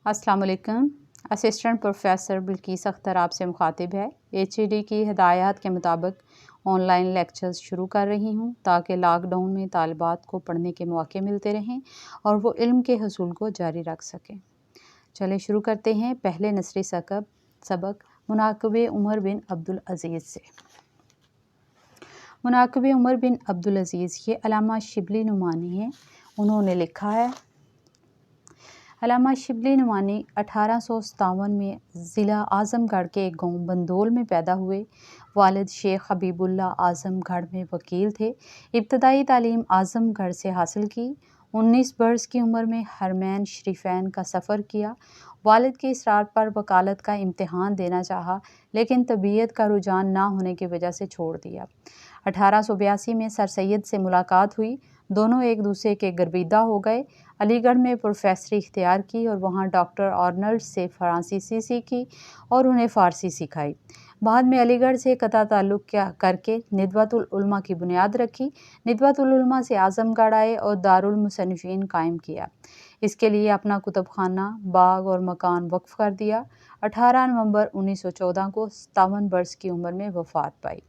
अस्सलाम वालेकुम। Assistant professor Bilkis Akhtar आपसे मुखातिब है। HED की हिदायत के मुताबिक ऑनलाइन लेक्चर्स शुरू कर रही हूँ ताकि लॉकडाउन में तालिबात को पढ़ने के मौके मिलते रहें और वो इल्म के हसूल को जारी रख सकें। चले शुरू करते हैं पहले नसरी सबक मुनाकिब-ए-उमर बिन अब्दुल अज़ीज़ से। मुनाकिब-ए-उमर बिन अब्दुल अज़ीज़ ये अल्लामा शिबली नुमानी हैं। उन्होंने लिखा है, अल्लामा शिबली नुमानी 1857 में ज़िला आज़मगढ़ के एक गाँव बंदोल में पैदा हुए। वालिद शेख हबीबुल्लाह आज़मगढ़ में वकील थे। इब्तदाई तालीम आज़मगढ़ से हासिल की। 19 बरस की उम्र में हरमैन शरीफैन का सफ़र किया। वालिद के इसरार पर वकालत का इम्तिहान देना चाहा, लेकिन तबीयत का रुझान ना होने की वजह से छोड़ दिया। 1882 में सर सैयद से मुलाकात हुई। दोनों एक दूसरे के गर्विदा हो गए। अलीगढ़ में प्रोफेसरी इख्तियार की और वहाँ डॉक्टर आर्नल्ड से फ़्रांसीसी सीखी और उन्हें फ़ारसी सिखाई। बाद में अलीगढ़ से कता ताल्लुक़ करके निदवतुल उलमा की बुनियाद रखी। निदवतुल उलमा से आज़मगढ़ आए और दारुल मुसन्निफ़ीन कायम किया। इसके लिए अपना कुतुबखाना, बाग और मकान वक्फ़ कर दिया। 18 नवंबर 1914 को 57 बरस की उम्र में वफ़ात पाई।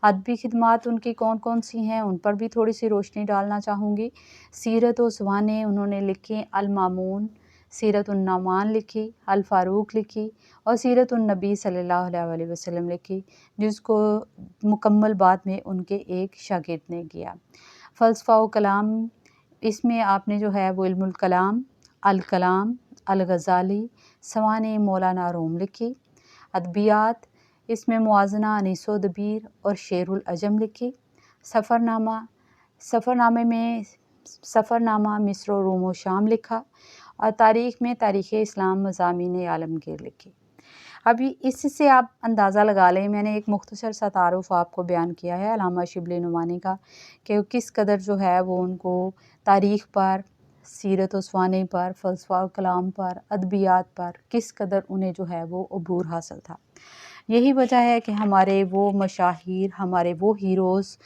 अदबी खिदमात उनकी कौन कौन सी हैं, उन पर भी थोड़ी सी रोशनी डालना चाहूँगी। सीरत व सवाने उन्होंने लिखी, अल मामून, सीरत उन नामान लिखी, अल फ़ारूक लिखी और सीरत उन नबी सल्लल्लाहु अलैहि वसल्लम लिखी, जिसको मुकम्मल बाद में उनके एक शागिर्द ने किया। फ़लसफ़ा व कलाम, इसमें आपने जो है वो इल्मुल कलाम, अल कलाम, अल गज़ाली, सवाने मौलाना रूम लिखी। अदबियात, इसमें मुआज़ना, अनीसो दबीर और शेरुल अजम लिखी। सफ़रनामा मिस्र और रोम व शाम लिखा और तारीख़ में तारीख़ इस्लाम मज़ामीन आलमगीर लिखी। अभी इससे आप अंदाज़ा लगा लें, मैंने एक मुख्तसर सा तारुफ़ आपको बयान किया है अल्लामा शिबली नुमानी का, कि किस कदर जो है वो उनको तारीख़ पर, सीरत व सवाने पर, फ़लसफ़ा व कलाम पर, अदबियात पर किस कदर उन्हें जो है वो अबूर हासिल था। यही वजह है कि हमारे वो मशाहिर, हमारे वो हीरोज़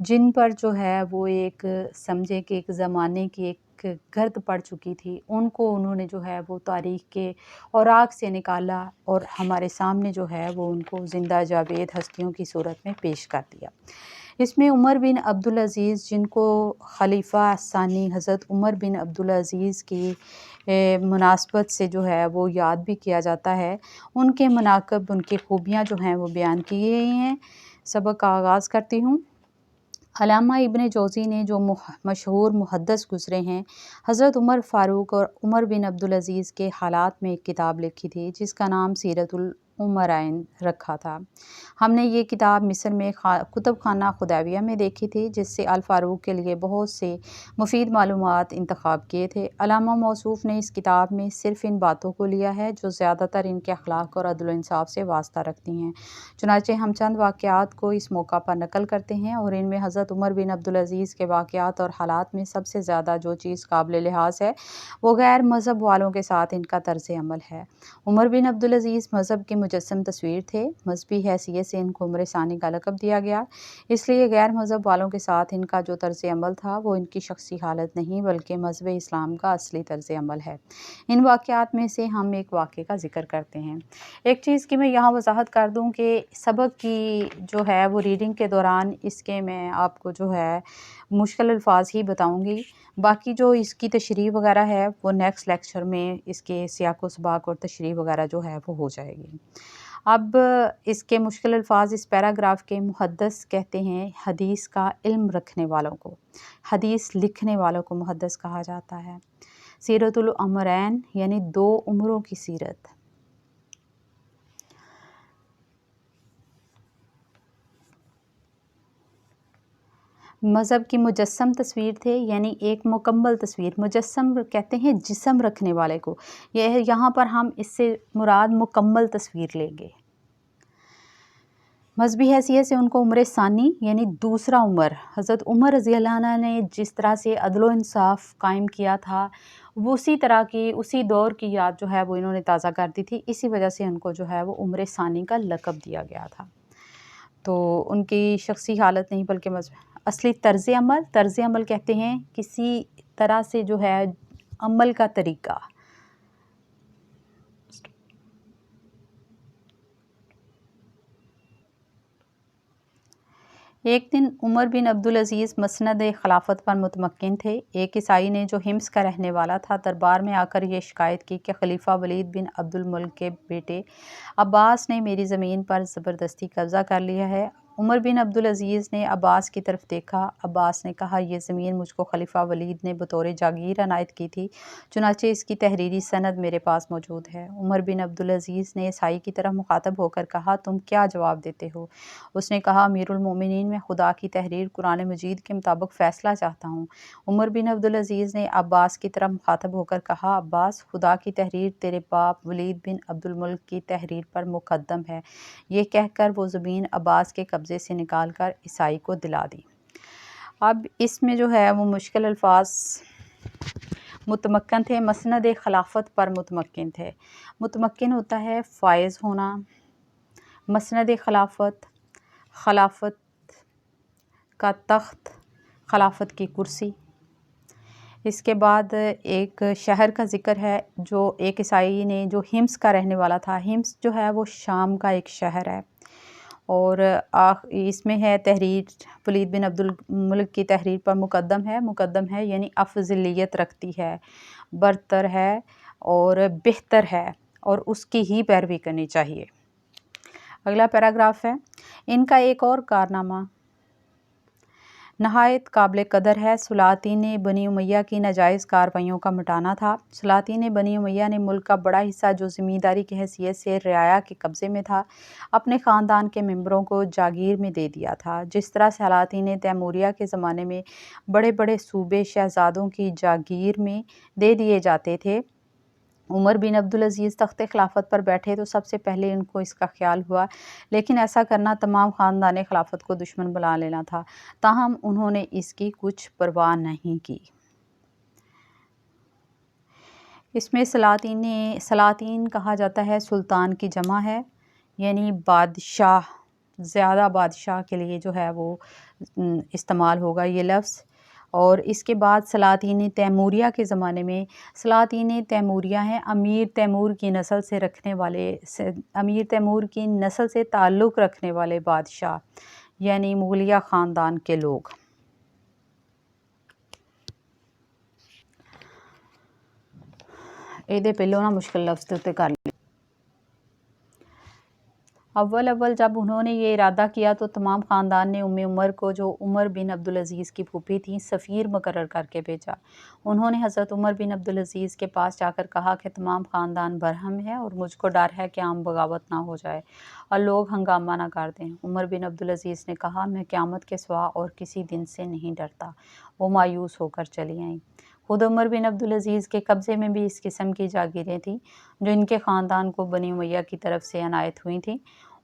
जिन पर जो है वो एक समझे कि एक ज़माने की एक गर्द पड़ चुकी थी, उनको उन्होंने जो है वो तारीख़ के औराक से निकाला और हमारे सामने जो है वो उनको ज़िंदा जावेद हस्तियों की सूरत में पेश कर दिया। इसमें उमर बिन अब्दुल अज़ीज़, जिनको खलीफ़ा सानी हज़रत उमर बिन अब्दुल अज़ीज़ की मुनासबत से जो है वो याद भी किया जाता है, उनके मनाक़िब, उनकी खूबियाँ जो हैं वो बयान की गई हैं। सबक का आगाज़ करती हूँ। अल्लामा इब्न जौज़ी ने जो मशहूर मुहद्दिस गुज़रे हैं, हज़रत उमर फ़ारूक और उमर बिन अब्दुल अज़ीज़ के हालात में एक किताब लिखी थी जिसका नाम सीरतुल उमरैन रखा था। हमने ये किताब मिस्र में कुतुबखाना खुदाविया में देखी थी, जिससे अल फ़ारूक के लिए बहुत से मुफीद मालूमात इंतखाब किए थे। अल्लामा मौसूफ़ ने इस किताब में सिर्फ़ इन बातों को लिया है जो ज़्यादातर इनके अखलाक और अदल इंसाफ से वास्ता रखती हैं। चुनांचे हम चंद वाक़यात को इस मौका पर नकल करते हैं और इनमें हज़रत उमर बिन अब्दुल अज़ीज़ के वाक़यात और हालात में सबसे ज़्यादा जो चीज़ काबिल लिहाज है वो गैर मज़हब वालों के साथ इनका तर्ज़ अमल है। उमर बिन अब्दुल अज़ीज़ मज़हब के मुजस्सम तस्वीर थे। मज़हबी हैसियत से इनको उम्र सानी का लक़ब दिया गया, इसलिए गैर मज़हब वालों के साथ इनका जो तर्ज़ अमल था वो इनकी शख्सी हालत नहीं बल्कि मज़हब इस्लाम का असली तर्ज़ अमल है। इन वाक़यात में से हम एक वाक़े का ज़िक्र करते हैं। एक चीज़ की मैं यहाँ वज़ाहत कर दूँ कि सबक की जो है वो रीडिंग के दौरान इसके मैं आपको जो है मुश्किल अल्फाज ही बताऊँगी। बाकी जो इसकी तशरीह वगैरह है वो नेक्स्ट लेक्चर में इसके सियाक़ो सबाक़ और तशरीह वगैरह जो है वो हो जाएगी। अब इसके मुश्किल अल्फाज, इस पैराग्राफ के मुहद्दिस कहते हैं हदीस का इल्म रखने वालों को, हदीस लिखने वालों को मुहद्दिस कहा जाता है। सीरतुल उमरैन यानी दो उम्रों की सीरत। मज़हब की मुजस्सम तस्वीर थे, यानी एक मुकम्मल तस्वीर। मुजस्सम कहते हैं जिस्म रखने वाले को, यह यहाँ पर हम इससे मुराद मुकम्मल तस्वीर लेंगे। मज़हबी हैसियत से उनको उम्र सानी यानी दूसरा उमर, हज़रत उमर रज़ी अल्लाह अन्हु ने जिस तरह से अदल इंसाफ कायम किया था वो उसी तरह की, उसी दौर की याद जो है वो इन्होंने ताज़ा कर दी थी। इसी वजह से उनको जो है वो उम्र सानी का लक़ब दिया गया था। तो उनकी शख्सी हालत नहीं बल्कि असली तर्ज़ अमल कहते हैं किसी तरह से जो है अमल का तरीक़ा, ایک دن عمر بن عبدالعزیز مسند خلافت پر متمکن تھے۔ ایک عیسائی نے جو حمص کا رہنے والا تھا دربار میں آ کر یہ شکایت کی کہ خلیفہ ولید بن عبد الملک کے بیٹے عباس نے میری زمین پر زبردستی قبضہ کر لیا ہے۔ عمر بن عبدالعزیز نے عباس کی طرف دیکھا۔ عباس نے کہا یہ زمین مجھ کو خلیفہ ولید نے بطور جاگیر عنایت کی تھی، چنانچہ اس کی تحریری سند میرے پاس موجود ہے۔ عمر بن عبدالعزیز نے عیسائی کی طرف مخاطب ہو کر کہا تم کیا جواب دیتے ہو؟ اس نے کہا امیر المومنین میں خدا کی تحریر قرآن مجید کے مطابق فیصلہ چاہتا ہوں۔ عمر بن عبدالعزیز نے عباس کی طرف مخاطب ہو کر کہا عباس خدا کی تحریر تیرے باپ ولید بن عبد الملک کی تحریر پر مقدم ہے۔ یہ کہہ کر وہ زمین عباس کے قبضے سے نکال کر عیسائی کو دلا دی۔ اب اس میں جو ہے وہ مشکل الفاظ متمکن تھے، مسند خلافت پر متمکن تھے۔ متمکن ہوتا ہے فائز ہونا، مسند خلافت، خلافت کا تخت، خلافت کی کرسی۔ اس کے بعد ایک شہر کا ذکر ہے جو ایک عیسائی نے جو حمص کا رہنے والا تھا۔ حمص جو ہے وہ شام کا ایک شہر ہے، اور اس میں ہے تحریر ولید بن عبد الملک کی تحریر پر مقدم ہے یعنی افضلیت رکھتی ہے، برتر ہے اور بہتر ہے، اور اس کی ہی پیروی کرنی چاہیے۔ اگلا پیراگراف ہے ان کا ایک اور کارنامہ نہایت قابل قدر ہے، سلاطین بنی امیہ کی ناجائز کارروائیوں کا مٹانا تھا۔ سلاطین بنی امیہ نے ملک کا بڑا حصہ جو زمینداری کی حیثیت سے رعایا کے قبضے میں تھا اپنے خاندان کے ممبروں کو جاگیر میں دے دیا تھا، جس طرح سلاطین تیموریہ کے زمانے میں بڑے بڑے صوبے شہزادوں کی جاگیر میں دے دیے جاتے تھے۔ عمر بن عبدالعزیز تخت خلافت پر بیٹھے تو سب سے پہلے ان کو اس کا خیال ہوا، لیکن ایسا کرنا تمام خاندان خلافت کو دشمن بنا لینا تھا، تاہم انہوں نے اس کی کچھ پرواہ نہیں کی۔ اس میں سلاطین کہا جاتا ہے سلطان کی جمع ہے، یعنی بادشاہ، زیادہ بادشاہ کے لیے جو ہے وہ استعمال ہوگا یہ لفظ۔ اور اس کے بعد سلاطین تیموریہ کے زمانے میں سلاطین تیموریہ ہیں امیر تیمور کی نسل سے تعلق رکھنے والے بادشاہ، یعنی مغلیہ خاندان کے لوگ۔ یہ پہلو نا مشکل لفظ تے کر لی۔ اول جب انہوں نے یہ ارادہ کیا تو تمام خاندان نے عمر کو جو عمر بن عبدالعزیز کی پھوپھی تھیں سفیر مقرر کر کے بھیجا۔ انہوں نے حضرت عمر بن عبدالعزیز کے پاس جا کر کہا کہ تمام خاندان برہم ہے اور مجھ کو ڈر ہے کہ عام بغاوت نہ ہو جائے اور لوگ ہنگامہ نہ کر دیں۔ عمر بن عبدالعزیز نے کہا میں قیامت کے سوا اور کسی دن سے نہیں ڈرتا۔ وہ مایوس ہو کر چلی آئیں۔ خود عمر بن عبدالعزیز کے قبضے میں بھی اس قسم کی جاگیریں تھیں جو ان کے خاندان کو بنی امیہ کی طرف سے عنایت ہوئی تھیں۔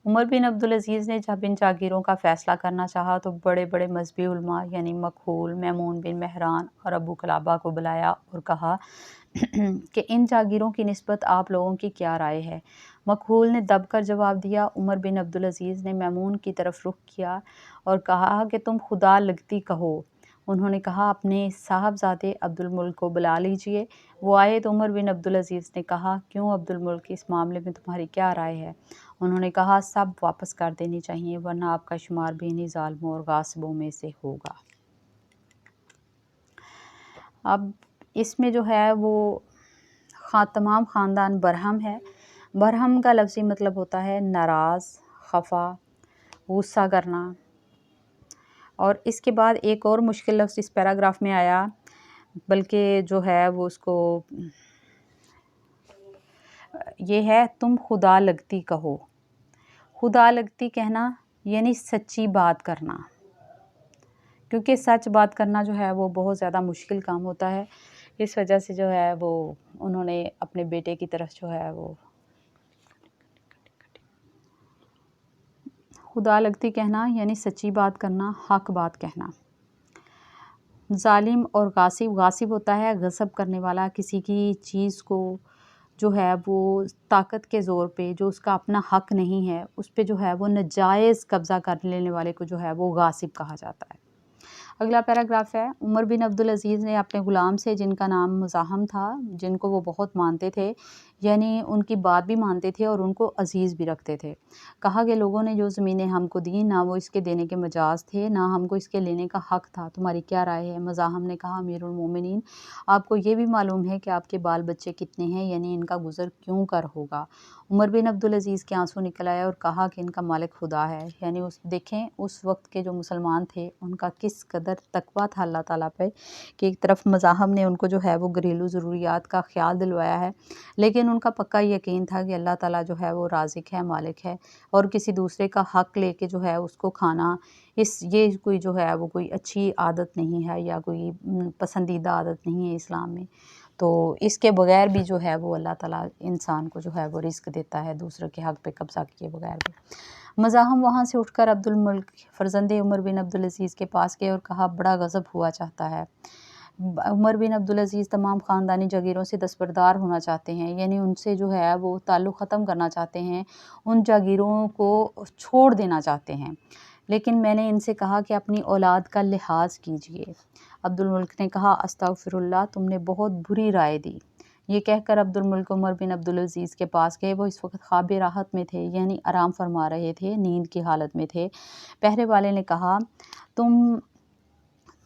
عمر بن عبدالعزیز نے جب ان جاگیروں کا فیصلہ کرنا چاہا تو بڑے بڑے مذہبی علماء یعنی مکحول، میمون بن مہران اور ابو قلابہ کو بلایا اور کہا کہ ان جاگیروں کی نسبت آپ لوگوں کی کیا رائے ہے؟ مکحول نے دب کر جواب دیا۔ عمر بن عبدالعزیز نے میمون کی طرف رخ کیا اور کہا کہ تم خدا لگتی کہو۔ انہوں نے کہا اپنے صاحبزادے عبد الملک کو بلا لیجئے۔ وہ آئے تو عمر بن عبدالعزیز نے کہا کیوں عبد الملک اس معاملے میں تمہاری کیا رائے ہے؟ انہوں نے کہا سب واپس کر دینی چاہیے ورنہ آپ کا شمار بھی انہی ظالموں اور غاصبوں میں سے ہوگا۔ اب اس میں جو ہے وہ تمام خاندان برہم ہے۔ برہم کا لفظی مطلب ہوتا ہے ناراض، خفا، غصہ کرنا۔ اور اس کے بعد ایک اور مشکل لفظ اس پیراگراف میں آیا، بلکہ جو ہے وہ اس کو یہ ہے تم خدا لگتی کہو۔ خدا لگتی کہنا یعنی سچی بات کرنا، کیونکہ سچ بات کرنا جو ہے وہ بہت زیادہ مشکل کام ہوتا ہے۔ اس وجہ سے جو ہے وہ انہوں نے اپنے بیٹے کی طرف جو ہے وہ خدا لگتی کہنا یعنی سچی بات کرنا، حق بات کہنا۔ ظالم اور غاصب ہوتا ہے غصب کرنے والا، کسی کی چیز کو جو ہے وہ طاقت کے زور پہ جو اس کا اپنا حق نہیں ہے اس پہ جو ہے وہ ناجائز قبضہ کر لینے والے کو جو ہے وہ غاصب کہا جاتا ہے۔ अगला पैराग्राफ है, उमर बिन अब्दुल अज़ीज़ ने अपने ग़ुलाम से जिनका नाम मुज़ाहम था, जिनको वो बहुत मानते थे, यानी उनकी बात भी मानते थे और उनको अज़ीज़ भी रखते थे, कहा कि लोगों ने जो ज़मीनें हमको दी ना वो इसके देने के मजाज थे ना हमको इसके लेने का हक़ था, तुम्हारी क्या राय है? मुज़ाहम ने कहा, अमीरुल मोमिनीन, आपको ये भी मालूम है कि आपके बाल बच्चे कितने हैं, यानी इनका गुज़र क्यों कर होगा? उमर बिन अब्दुल अज़ीज़ के आंसू निकल आए और कहा कि इनका मालिक खुदा है। यानी देखें उस वक्त के जो मुसलमान थे उनका किस कदर तकवा था अल्लाह ताला पे, कि एक तरफ मज़ाहम ने उनको जो है वो घरेलू ज़रूरियात का ख्याल दिलवाया है, लेकिन उनका पक्का यकीन था कि अल्लाह ताला जो है वो राज़िक है, मालिक है, और किसी दूसरे का हक़ लेके जो है उसको खाना, ये कोई जो है वो कोई अच्छी आदत नहीं है या कोई पसंदीदा आदत नहीं है इस्लाम में। तो इसके बगैर भी जो है वो अल्लाह ताला इंसान को जो है वो रिस्क देता है दूसरों के हक़ पे कब्ज़ा किए बगैर भी। मज़ाहम वहाँ से उठकर अब्दुल मुल्क फ़र्ज़ंदे उमर बिन अब्दुल अज़ीज़ के पास गए और कहा, बड़ा गज़ब हुआ चाहता है। उमर बिन अब्दुल अज़ीज़ तमाम ख़ानदानी जागीरों से दस्तबरदार होना चाहते हैं, यानी उनसे जो है वो ताल्लुक़ ख़त्म करना चाहते हैं, उन जागीरों को छोड़ देना चाहते हैं, लेकिन मैंने इनसे कहा कि अपनी औलाद का लिहाज कीजिए। अब्दुल मुल्क ने कहा, अस्तग़फ़िरुल्लाह, तुमने बहुत बुरी राय दी। ये कहकर अब्दुल मुल्क उमर बिन अब्दुल अज़ीज़ के पास गए। वो इस वक्त ख्वाब राहत में थे, यानी आराम फरमा रहे थे, नींद की हालत में थे। पहरे वाले ने कहा,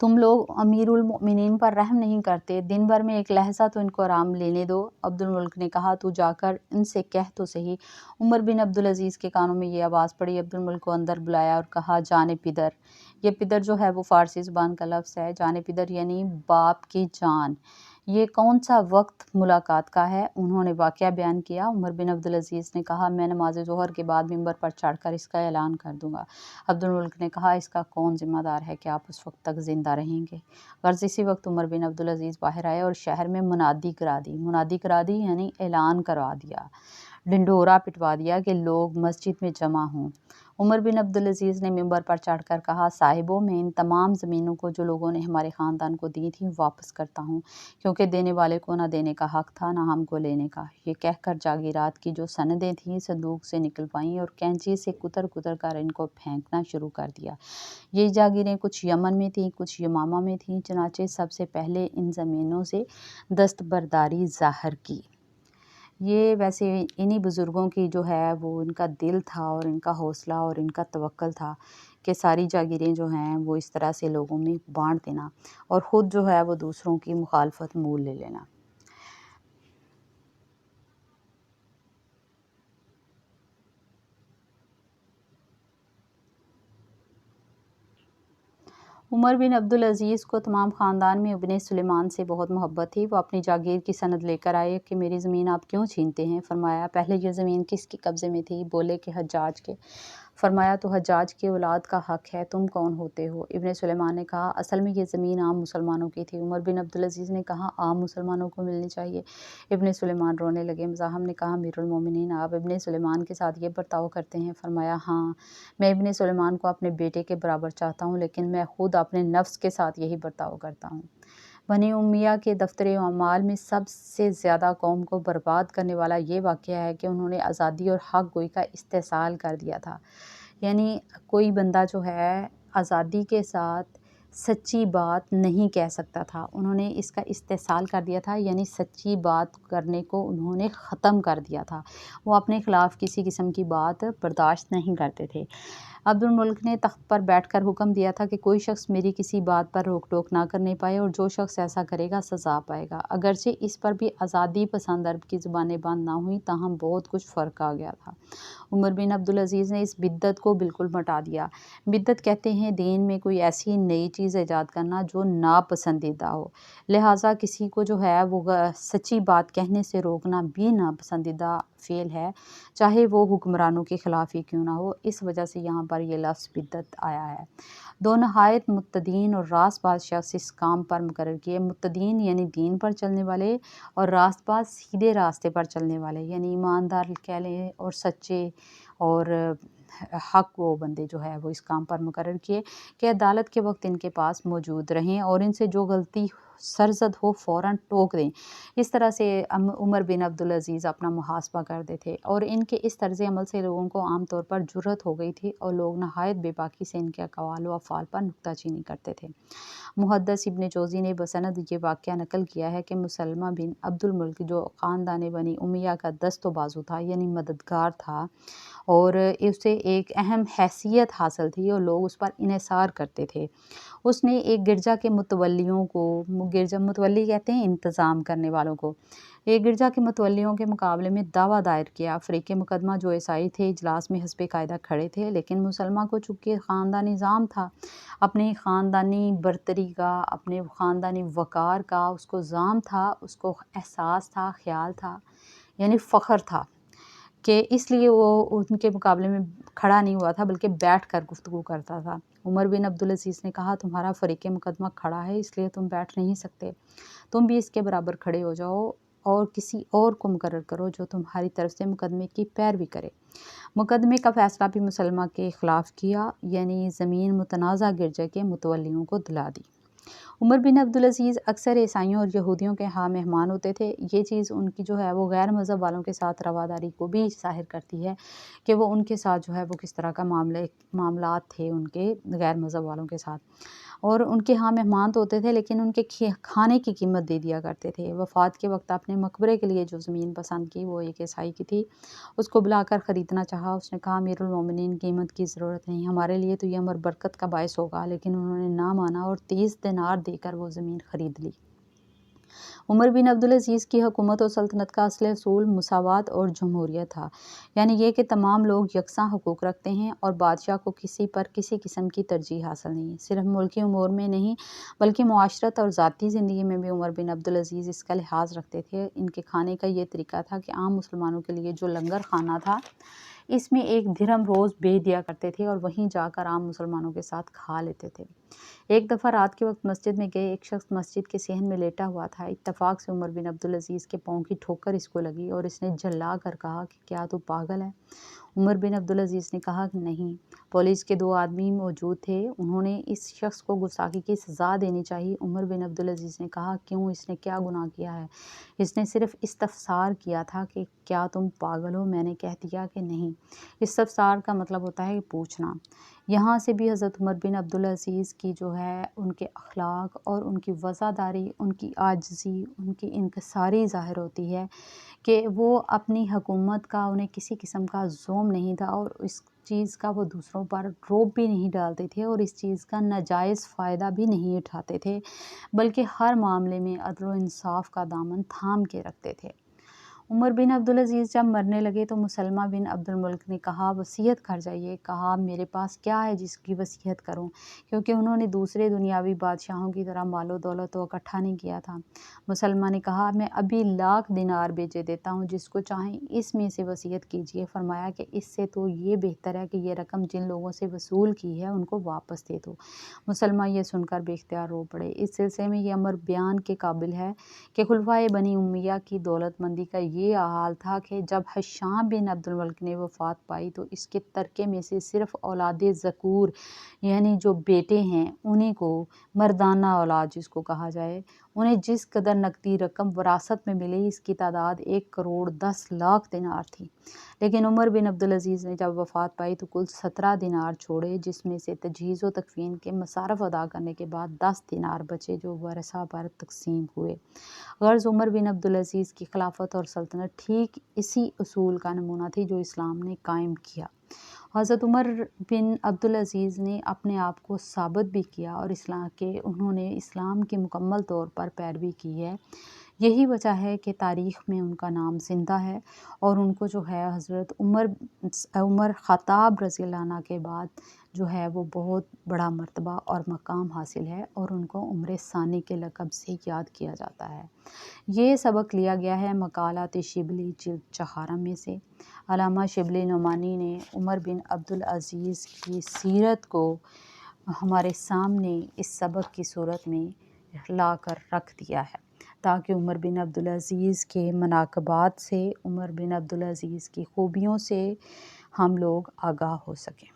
तुम लोग अमीरुल मोमिनीन पर रहम नहीं करते, दिन भर में एक लहज़ा तो इनको आराम लेने दो। अब्दुल मुल्क ने कहा, तू जाकर इनसे कह तो सही। उमर बिन अब्दुल अज़ीज़ के कानों में ये आवाज़ पड़ी। अब्दुल मुल्क को अंदर बुलाया और कहा, जाने पिदर। ये पिदर जो है वो फ़ारसी ज़ुबान का लफ्ज़ है, जाने पिदर यानी बाप की जान। ये कौन सा वक्त मुलाकात का है? उन्होंने वाक़या बयान किया। उमर बिन अब्दुल अज़ीज़ ने कहा, मैं नमाज़ ज़ोहर के बाद मिंबर पर चढ़कर इसका ऐलान कर दूँगा। अब्दुल मुल्क ने कहा, इसका कौन ज़िम्मेदार है कि आप उस वक्त तक ज़िंदा रहेंगे? गर्ज़ इसी वक्त उमर बिन अब्दुल अज़ीज़ बाहर आए और शहर में मुनादी करा दी। मुनादी करा दी यानी ऐलान करवा दिया, ढिंढोरा पिटवा दिया कि लोग मस्जिद में जमा हों। उमर बिन अब्दुल अज़ीज़ ने मिंबर पर चढ़कर कहा, साहिबों, मैं इन तमाम ज़मीनों को जो लोगों ने हमारे ख़ानदान को दी थी वापस करता हूँ, क्योंकि देने वाले को ना देने का हक़ था ना हमको लेने का। ये कहकर जागीरात की जो सनदें थीं संदूक से निकलवाईं और कैंची से कुतर कुतर कर इनको फेंकना शुरू कर दिया। ये जागीरें कुछ यमन में थीं, कुछ यमामा में थीं। चनाचे सबसे पहले इन ज़मीनों से दस्तबरदारी ज़ाहिर की। ये वैसे इन्हीं बुज़ुर्गों की जो है वो इनका दिल था और इनका हौसला और इनका तवक्कुल था कि सारी जागीरें जो हैं वो इस तरह से लोगों में बाँट देना और ख़ुद जो है वो दूसरों की मुखालफत मोल ले लेना। उमर बिन अब्दुल अज़ीज़ को तमाम ख़ानदान में इब्ने सुलेमान से बहुत मोहब्बत थी। वो अपनी जागीर की सनद लेकर आए कि मेरी ज़मीन आप क्यों छीनते हैं? फरमाया, पहले ये ज़मीन किसके कब्ज़े में थी? बोले कि हज्जाज के। फरमाया, तो हज्जाज की औलाद का हक़ है, तुम कौन होते हो? इब्ने सुलेमान ने कहा, असल में ये ज़मीन आम मुसलमानों की थी। उमर बिन अब्दुल अज़ीज़ ने कहा, आम मुसलमानों को मिलनी चाहिए। इब्ने सुलेमान रोने लगे। मुज़ाहम ने कहा, अमीरुल मोमिनीन, आप इब्ने सुलेमान के साथ ये बर्ताव करते हैं? फरमाया, हाँ, मैं इब्ने सुलेमान को अपने बेटे के बराबर चाहता हूँ, लेकिन मैं खुद अपने नफ्स के साथ यही बर्ताव करता हूँ। बनी उमैया के दफ्तर अमाल में सबसे ज़्यादा कौम को बर्बाद करने वाला ये वाक़या है कि उन्होंने आज़ादी और हक़ गोई का इस्तेसाल कर दिया था। यानी कोई बंदा जो है आज़ादी के साथ सच्ची बात नहीं कह सकता था, उन्होंने इसका इस्तेसाल कर दिया था, यानी सच्ची बात करने को उन्होंने ख़त्म कर दिया था। वो अपने ख़िलाफ़ किसी किस्म की बात बर्दाश्त नहीं करते थे। अब्दुल मुल्क ने तख्त पर बैठकर हुक्म दिया था कि कोई शख्स मेरी किसी बात पर रोक टोक ना करने पाए और जो शख्स ऐसा करेगा सज़ा पाएगा। अगरचे इस पर भी आज़ादी पसंद अरब की ज़ुबानें बंद ना हुई, ताहम बहुत कुछ फ़र्क आ गया था। उमर बिन अब्दुल अज़ीज़ ने इस बिद्दत को बिल्कुल मिटा दिया। बिद्दत कहते हैं दीन में कोई ऐसी नई चीज़ ईजाद करना जो नापसंदीदा हो, लिहाजा किसी को जो है वो सच्ची बात कहने से रोकना भी नापसंदीदा फ़ेल है, चाहे वो हुक्मरानों के ख़िलाफ़ ही क्यों ना हो। इस वजह से यहाँ पर ये लफ्ज़ बिद्दत आया है। दो नहायत मुत्तदीन और रास्तबाज़ शख्स इस काम पर मुकर्रर किए। मुत्तदीन यानी दीन पर चलने वाले और रास्तबाज़ सीधे रास्ते पर चलने वाले, यानी ईमानदार कह लें और सच्चे और हक़ वो बंदे जो है वो इस काम पर मुकर्रर किए कि अदालत के वक्त इनके पास मौजूद रहें और इनसे जो गलती सरजद हो फ़ौरन टोक दें। इस तरह से उमर बिन अब्दुल अज़ीज़ अपना मुहासबा करते थे और इनके इस तर्ज़ अमल से लोगों को आम तौर पर जुर्रत हो गई थी और लोग नहायत बेबाकी से इनके अक़वाल व अफ़आल पर नुक्ताचीनी करते थे। मुहद्दिस इब्न जोज़ी ने बसनद ये वाक़या नकल किया है कि मुसलमा बिन अब्दुल मुल्क जो ख़ानदान बनी उमैया का दस्त व बाजू था, यानी मददगार था, और उसे एक अहम हैसियत हासिल थी और लोग उस पर इन्हिसार करते थे। उसने एक गिरजा के मुतवल्लियों को, गिरजा मुतवल्ली कहते हैं इंतज़ाम करने वालों को, एक गिरजा के मुतवल्लियों के मुकाबले में दावा दायर किया। फ़रीक़े मुकदमा जो ईसाई थे इजलास में हस्बे कायदा खड़े थे, लेकिन मुसलमा को चूँकि ख़ानदानी निज़ाम था, अपनी ख़ानदानी बरतरी का, अपने ख़ानदानी वक़ार का उसको ज़ाम था, उसको एहसास था, ख़्याल था, यानी फ़ख्र था कि इसलिए वो उनके मुकाबले में खड़ा नहीं हुआ था बल्कि बैठ कर गुफ्तगू करता था। उमर बिन अब्दुल अज़ीज़ ने कहा, तुम्हारा फ़रीक़े मुकदमा खड़ा है इसलिए तुम बैठ नहीं सकते, तुम भी इसके बराबर खड़े हो जाओ और किसी और को मुकर्रर करो जो तुम्हारी तरफ से मुकदमे की पैरवी करे। मुकदमे का फ़ैसला भी मुसलमा के ख़िलाफ़ किया, यानी ज़मीन मुतनाज़ा गिरजे के मुतवल्लियों को दिला दी। उमर बिन अब्दुल अज़ीज़ अक्सर ईसाइयों और यहूदियों के यहाँ मेहमान होते थे। ये चीज़ उनकी जो है वो गैर मज़हब वालों के साथ रवादारी को भी ज़ाहिर करती है कि वो उनके साथ जो है वो किस तरह का मामलात थे उनके गैर मज़हब वालों के साथ। और उनके यहाँ मेहमान तो होते थे लेकिन उनके खाने की कीमत दे दिया करते थे। वफ़ात के वक्त अपने मकबरे के लिए जो ज़मीन पसंद की वो एक ईसाई की थी, उसको बुलाकर ख़रीदना चाहा। उसने कहा, अमीरुल मोमिनीन, कीमत की ज़रूरत नहीं, हमारे लिए तो ये अमर बरकत का बायस होगा। लेकिन उन्होंने ना माना और 30 दिनार देकर वो ज़मीन ख़रीद ली। उमर बिन अब्दुल अज़ीज़ की हुकूमत और सल्तनत का असली असूल मुसावात और जमहूरियत था, यानी ये कि तमाम लोग यकसां हुकूक रखते हैं और बादशाह को किसी पर किसी किस्म की तरजीह हासिल नहीं। सिर्फ मुल्की उमूर में नहीं बल्कि मुआशरत और ज़ाती ज़िंदगी में भी उमर बिन अब्दुल अज़ीज़ इसका लिहाज रखते थे। इनके खाने का ये तरीका था कि आम मुसलमानों के लिए जो लंगर खाना था, इसमें 1 दिरहम रोज़ भेज दिया करते थे और वहीं जाकर आम मुसलमानों के साथ खा लेते थे। एक दफ़ा रात के वक्त मस्जिद में गए एक शख्स मस्जिद के सहन में लेटा हुआ था। इत्तफाक से उमर बिन अब्दुल अज़ीज़ के पाँव की ठोकर इसको लगी और इसने झल्ला कर कहा कि क्या तू पागल है? उमर बिन अब्दुल अज़ीज़ ने कहा कि नहीं। पुलिस के 2 आदमी मौजूद थे, उन्होंने इस शख्स को गुस्ताखी की सज़ा देनी चाहिए। उमर बिन अब्दुल अज़ीज़ ने कहा, क्यों, इसने क्या गुनाह किया है? इसने सिर्फ इस्तफ़सार किया था कि क्या तुम पागल हो? मैंने कह दिया कि नहीं। इस्तफ़सार का मतलब होता है पूछना। यहाँ से भी हज़रत उमर बिन अब्दुल अज़ीज़ की जो है उनके अखलाक और उनकी वफ़ादारी, उनकी आजिज़ी, उनकी इंकिसारी ज़ाहिर होती है कि वो अपनी हुकूमत का उन्हें किसी किस्म का ज़ोम नहीं था और इस चीज़ का वो दूसरों पर रोब भी नहीं डालते थे और इस चीज़ का नाजायज़ फ़ायदा भी नहीं उठाते थे, बल्कि हर मामले में अदल व इंसाफ़ का दामन थाम के रखते थे। उमर बिन अब्दुल अज़ीज़ जब मरने लगे तो मुसलमा बिन अब्दुल मुल्क ने कहा, वसीयत कर जाइए। कहा, मेरे पास क्या है जिसकी वसीयत करूं, क्योंकि उन्होंने दूसरे दुनियावी बादशाहों की तरह मालो दौलत तो इकट्ठा नहीं किया था। मुसलमा ने कहा, मैं अभी 1,00,000 दिनार भेजे देता हूं, जिसको चाहें इसमें से वसीयत कीजिए। फरमाया कि इससे तो ये बेहतर है कि ये रकम जिन लोगों से वसूल की है उनको वापस दे दो। मुसलमान ये सुनकर बेख्तियार रो पड़े। इस सिलसिले में ये अमर बयान के काबिल है कि खुलफाए बनी उमैया की दौलतमंदी का ये हाल था कि जब हिशाम बिन अब्दुल मलिक ने वफ़ात पाई तो इसके तरके में से सिर्फ औलादे ज़कूर, यानी जो बेटे हैं, उन्हीं को, मर्दाना औलाद जिसको कहा जाए, उन्हें जिस कदर नकदी रकम विरासत में मिली, इसकी तादाद 1,10,00,000 दिनार थी। लेकिन उमर बिन अब्दुल अज़ीज़ ने जब वफ़ात पाई तो कुल 17 दिनार छोड़े, जिसमें से तजहीज़ व तकफ़ीन के मसारफ़ अदा करने के बाद 10 दिनार बचे जो वरसा पर तक़सीम हुए। गर्ज़ उमर बिन अब्दुल अज़ीज़ की खिलाफत और सल्तनत ठीक इसी उसूल का नमूना थी जो इस्लाम ने कायम किया। हज़रत उमर बिन अब्दुल अज़ीज़ ने अपने आप को साबित भी किया और उन्होंने इस्लाम की मुकम्मल तौर पर पैरवी की है। यही वजह है कि तारीख़ में उनका नाम ज़िंदा है और उनको जो है हज़रत उमर ख़त्ताब रज़ियल्लाहु अन्हु के बाद जो है वो बहुत बड़ा मर्तबा और मकाम हासिल है और उनको उम्र सानी के लक़ब से याद किया जाता है। ये सबक लिया गया है मकालात शिबली जिल्द 4 में से। अल्लामा शिबली नुमानी ने उमर बिन अब्दुल अज़ीज़ की सीरत को हमारे सामने इस सबक की सूरत में ला कर रख दिया है ताकि उमर बिन अब्दुल अज़ीज़ के मनाक़बात से, उमर बिन अब्दुल अज़ीज़ की ख़ूबियों से हम लोग आगाह हो सकें।